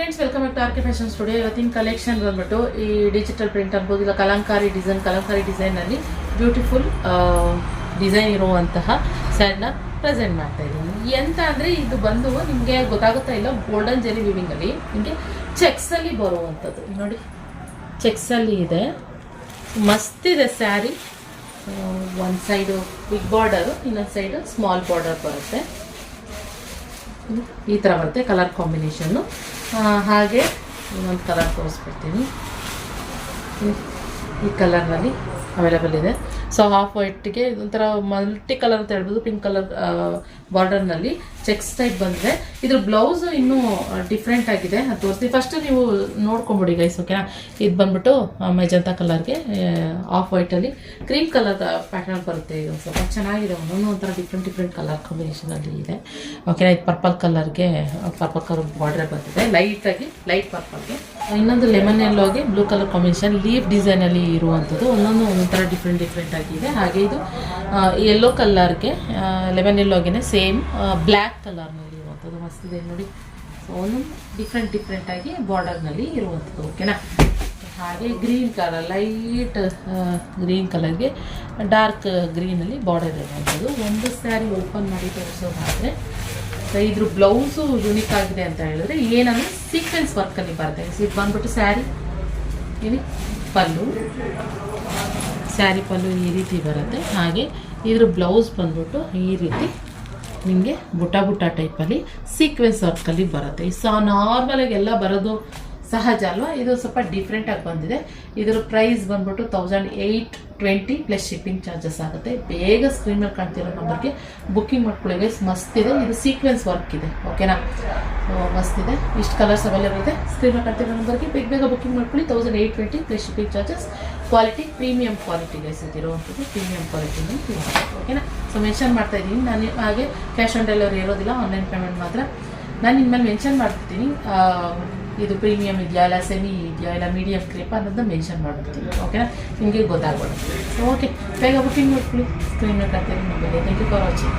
Friends, welcome back to R K fashion studio. ಇವತ್ತಿನ collection ಬಂದ್ಬಿಟ್ಟು ಈ ಡಿಜಿಟಲ್ ಪ್ರಿಂಟ್ ಅನ್ಬೋದು, ಇಲ್ಲ ಕಲಂಕಾರಿ ಡಿಸೈನಲ್ಲಿ ಬ್ಯೂಟಿಫುಲ್ ಡಿಸೈನ್ ಇರುವಂತಹ ಸ್ಯಾರಿನ ಪ್ರೆಸೆಂಟ್ ಮಾಡ್ತಾ ಇದ್ದೀನಿ. ಎಂತ ಅಂದರೆ ಇದು ಬಂದು ನಿಮಗೆ ಗೊತ್ತಾಗುತ್ತಾ ಇಲ್ಲ, ಗೋಲ್ಡನ್ ಜೆರಿ ವಿವಿಂಗಲ್ಲಿ ನಿಮಗೆ ಚೆಕ್ಸಲ್ಲಿ ಬರುವಂಥದ್ದು ನೋಡಿ, ಚೆಕ್ಸಲ್ಲಿ ಇದೆ. ಮಸ್ತಿದೆ ಸ್ಯಾರಿ. ಒಂದು ಸೈಡು ಬಿಗ್ ಬಾರ್ಡರು, ಇನ್ನೊಂದು ಸೈಡು ಸ್ಮಾಲ್ ಬಾರ್ಡರ್ ಬರುತ್ತೆ. ಈ ಥರ ಬರುತ್ತೆ ಕಲರ್ ಕಾಂಬಿನೇಷನ್ನು. ಹಾಗೆ ಇನ್ನೊಂದು ಕಲರ್ ತೋರಿಸ್ಬಿಡ್ತೀನಿ. ಈ ಕಲರ್ನಲ್ಲಿ ಅವೈಲೇಬಲ್ ಇದೆ. ಸೊ ಹಾಫ್ ವೈಟ್ಗೆ ಇದೊಂಥರ ಮಲ್ಟಿ ಕಲರ್ ಅಂತ ಹೇಳ್ಬೋದು. ಪಿಂಕ್ ಕಲರ್ ಬಾರ್ಡರ್ನಲ್ಲಿ ಚೆಕ್ಸ್ ಟೈಪ್ ಬಂದಿದೆ. ಇದ್ರ ಬ್ಲೌಸು ಇನ್ನೂ ಡಿಫ್ರೆಂಟ್ ಆಗಿದೆ, ಅದು ತೋರಿಸ್ತೀವಿ. ಫಸ್ಟ್ ನೀವು ನೋಡ್ಕೊಂಬಿಡಿ ಗೈಸ್, ಓಕೆನಾ. ಇದು ಬಂದ್ಬಿಟ್ಟು ಮೆಜಂತಾ ಕಲರ್ಗೆ ಆಫ್ ವೈಟಲ್ಲಿ ಕ್ರೀಮ್ ಕಲರ್ ಪ್ಯಾಟರ್ನ್ ಬರುತ್ತೆ. ಇದು ಸ್ವಲ್ಪ ಚೆನ್ನಾಗಿದೆ, ಒಂದೊಂದು ಒಂಥರ ಡಿಫ್ರೆಂಟ್ ಕಲರ್ ಕಾಂಬಿನೇಷನಲ್ಲಿ ಇದೆ, ಓಕೆನಾ. ಇದು ಪರ್ಪಲ್ ಕಲರ್ಗೆ ಪರ್ಪಲ್ ಕಲರ್ ಬಾರ್ಡರ್ ಬಂದಿದೆ, ಲೈಟ್ ಪರ್ಪಲ್ಗೆ. ಇನ್ನೊಂದು ಲೆಮನ್ ಎಲ್ಲೋಗೆ ಬ್ಲೂ ಕಲರ್ ಕಾಂಬಿನೇಷನ್ ಲೀಫ್ ಡಿಸೈನಲ್ಲಿ ಇರುವಂಥದ್ದು. ಒಂದೊಂಥರ ಡಿಫ್ರೆಂಟ್ ಆಗಿದೆ. ಹಾಗೆ ಇದು ಯೆಲ್ಲೋ ಕಲರ್ಗೆ ಲೆಮನ್ ಎಲ್ಲೋಗೆ ಸೇಮ್ ಬ್ಲ್ಯಾಕ್ ಕಲರ್ನಲ್ಲಿ ಇರುವಂಥದ್ದು. ಮಸ್ತಿದೆ ನೋಡಿ. ಸೊ ಒಂದೊಂದು ಡಿಫ್ರೆಂಟ್ ಆಗಿ ಬಾರ್ಡರ್ನಲ್ಲಿ ಇರುವಂಥದ್ದು, ಓಕೆನಾ. ಹಾಗೆ ಗ್ರೀನ್ ಕಲರ್, ಲೈಟ್ ಗ್ರೀನ್ ಕಲರ್ಗೆ ಡಾರ್ಕ್ ಗ್ರೀನಲ್ಲಿ ಬಾರ್ಡರ್ ಇರುವಂಥದ್ದು. ಒಂದು ಸ್ಯಾರಿ ಓಪನ್ ಮಾಡಿ ತೋರಿಸೋದಾದರೆ ಇದ್ರ ಬ್ಲೌಸು ಯುನಿಕ್ ಆಗಿದೆ ಅಂತ ಹೇಳಿದ್ರೆ ಏನಂದರೆ ಸೀಕ್ವೆನ್ಸ್ ವರ್ಕಲ್ಲಿ ಬರುತ್ತೆ. ಇದು ಬಂದ್ಬಿಟ್ಟು ಸ್ಯಾರಿ ಇಲ್ಲಿ ಪಲ್ಲು, ಸ್ಯಾರಿ ಪಲ್ಲು ಈ ರೀತಿ ಬರುತ್ತೆ. ಹಾಗೆ ಇದ್ರ ಬ್ಲೌಸ್ ಬಂದ್ಬಿಟ್ಟು ಈ ರೀತಿ ನಿಮಗೆ ಬುಟ್ಟ ಟೈಪಲ್ಲಿ ಸೀಕ್ವೆನ್ಸ್ ವರ್ಕಲ್ಲಿ ಬರುತ್ತೆ. ನಾರ್ಮಲಾಗಿ ಎಲ್ಲ ಬರೋದು ಸಹಜ ಅಲ್ವಾ, ಇದು ಸ್ವಲ್ಪ ಡಿಫ್ರೆಂಟಾಗಿ ಬಂದಿದೆ. ಇದರ ಪ್ರೈಸ್ ಬಂದ್ಬಿಟ್ಟು 1820 ಪ್ಲಸ್ ಶಿಪ್ಪಿಂಗ್ ಚಾರ್ಜಸ್ ಆಗುತ್ತೆ. ಬೇಗ ಸ್ಕ್ರೀನ್ ಮೇಲೆ ಕಾಣ್ತಿರೋ ನಂಬರ್ಗೆ ಬುಕ್ಕಿಂಗ್ ಮಾಡ್ಕೊಳ್ಳಿ. ಮಸ್ತಿದೆ, ಇದು ಸೀಕ್ವೆನ್ಸ್ ವರ್ಕ್ ಇದೆ, ಓಕೆನಾ. ಮಸ್ತಿದೆ. ಇಷ್ಟು ಕಲರ್ಸ್ ಅವೈಲೇಬಲ್ ಇದೆ. ಸ್ಕ್ರೀನ್ ಮೇಲೆ ಕಾಣ್ತಿರೋ ನಂಬರ್ಗೆ ಬೇಗ ಬುಕ್ಕಿಂಗ್ ಮಾಡ್ಕೊಳ್ಳಿ. 1820 plus shipping charges. Quality premium quality ಇರುವಂಥದ್ದು, ಪ್ರೀಮಿಯಂ ಕ್ವಾಲಿಟಿನಲ್ಲಿ ಓಕೆನಾ. ಸೊ ಮೆನ್ಷನ್ ಮಾಡ್ತಾ ಇದ್ದೀನಿ ನಾನು. ಹಾಗೆ ಕ್ಯಾಶ್ ಆನ್ ಡೆಲಿವರಿ ಇರೋದಿಲ್ಲ, ಆನ್ಲೈನ್ ಪೇಮೆಂಟ್ ಮಾತ್ರ. ನಾನು ಇನ್ಮೇಲೆ ಮೆನ್ಷನ್ ಮಾಡ್ತಿದ್ದೀನಿ, ಇದು ಪ್ರೀಮಿಯಮ್ ಇದೆಯಾ, ಇಲ್ಲ ಸೆಮಿ ಇದೆಯಾ, ಇಲ್ಲ ಮೀಡಿಯಮ್ ಕ್ರೇಪ್ ಅನ್ನೋದನ್ನ ಮೆನ್ಷನ್ ಮಾಡ್ಬಿಡ್ತೀನಿ, ಓಕೆನಾ. ನಿಮಗೆ ಗೊತ್ತಾಗ್ಬೋದು. ಓಕೆ, ಬೇಗ ಬುಕ್ಕಿಂಗ್ ಮಾಡ್ಕೊಳ್ಳಿ. ಸ್ಕ್ರೀನ್ ಮೇಲೆ ಕಾಣ್ತೀನಿ. Thank you for watching.